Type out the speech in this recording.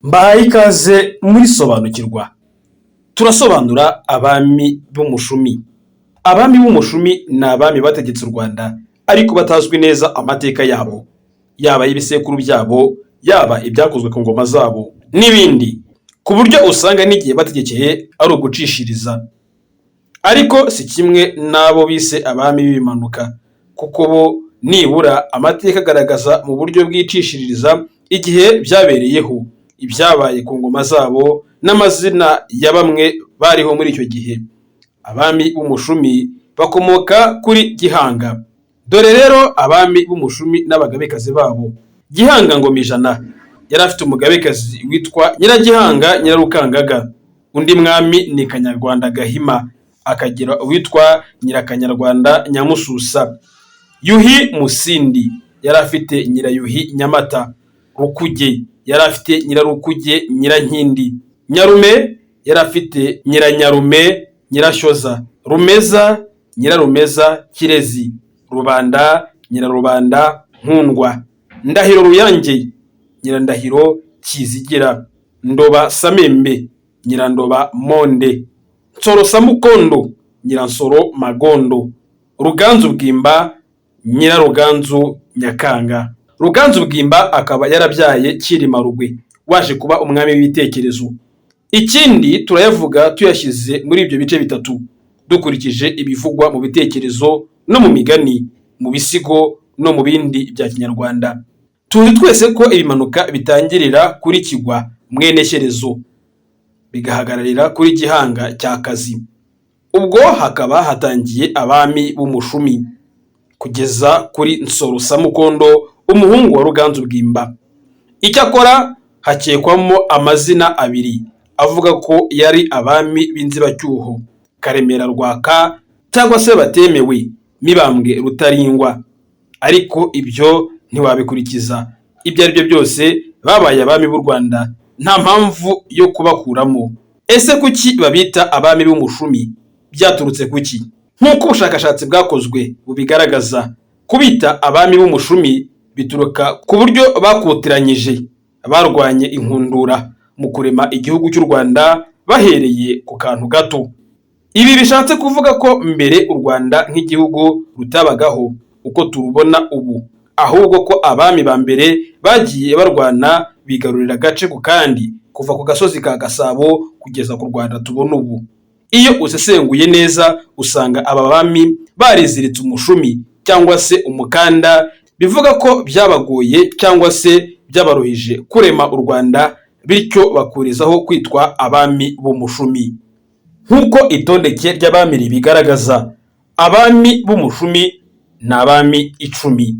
Mbahaye ikaze muri sobanukirwa. Turasobanura abami b'umushumi. Abami b'umushumi ni abami bategetse u Rwanda ariko batazwi neza amateka yabo, yaba ay'ibisekuru byabo, yaba ibyakozwe ku ngoma zabo n'ibindi, ku buryo usanga n'igihe bategekeye ari ugucishiriza. Ariko si kimwe n'abo bise abami b'ibimanuka, kuko bo nibura amateka agaragaza mu buryo bw'icishiririza igihe byabereyeho, ibyabaye ku ngoma zabo n'amazina ya bamwe bariho muri icyo gihe. Abami b'umushumi bakomoka kuri Gihanga. Dore rero abami b'umushumi n'abagabekazi babo. Gihanga Ngoma Ijana yari afite umugabekazi witwa Nyiragihanga Nyirarukangaga. Undi mwami ni Kanyarwanda Gahima, akagira uwitwa Nyirakanyarwanda Nyamususa. Yuhi Musindi yari afite Nyirayuhi Nyamata. Rukuge yari afite Nyirarukuge Nyirankindi. Nyarume yari afite Nyiranyarume Nyirashyoza. Rumeza Nyirarumeza Kirezi. Rubanda Nyirarubanda Nkundwa. Ndahiro Ruyange Nyirandahiro Kizigira. Ndoba Samembe Nyirandoba Monde. Nsoro Samukondo Nyiransoro Magondo. Ruganzu Bwimba Nyiraruganzu Nyakanga. Ruganzu Bwimba akaba yarabyaye Cyilima Rugwe waje kuba umwami w'ibitekerezo. Ikindi turayavuga tuyashyize muri ibyo bice bitatu, dukurikije ibivugwa mu bitekerezo no mu migani, mu bisigo no mu bindi bya Kinyarwanda. Tuzi twese ko ibimanuka bitangirira kuri Kigwa mwene Shyerezo bigahagararira kuri Gihanga cya Kazi. Ubwo hakaba hatangiye abami b'umushumi kugeza kuri Nsoro Samukondo umuhungu wa Ruganzu Bwimba. Icyakora hakekwamo amazina abiri avuga ko yari abami b'inzibacyuho: Karemera Rwaka cyangwa se batemewe Mibambwe Rutaringwa. Ariko ibyo ntiwabikurikiza. Ibyo ari byo byose babaye abami b'u Rwanda, nta mpamvu yo kubakuramo. Ese kuki babita abami b'umushumi? Byaturutse kuki? Nk'uko ubushakashatsi bwakozwe bubigaragaza, kubita abami b'umushumi bituruka ku buryo bakutiranyije barwanye inkundura mu kurema igihugu cy'u Rwanda bahereye ku kantu gato. Ibi bishatse kuvuga ko mbere u Rwanda nk'igihugu rutabagaho uko turubona ubu, ahubwo ko abami ba mbere bagiye barwana bigarurira agace ku kandi, kuva ku gasozi ka Gasabo kugeza ku Rwanda tubona ubu. Iyo usesenguye neza usanga aba bami bariziritse umushumi cyangwa se umukanda, bivuga ko byabagoye cyangwa se byabaruhije kurema u Rwanda, bityo bakurizaho kwitwa abami b'umushumi. Nk'uko itondeke ry'abami ribigaragaza, abami b'umushumi ni abami 10.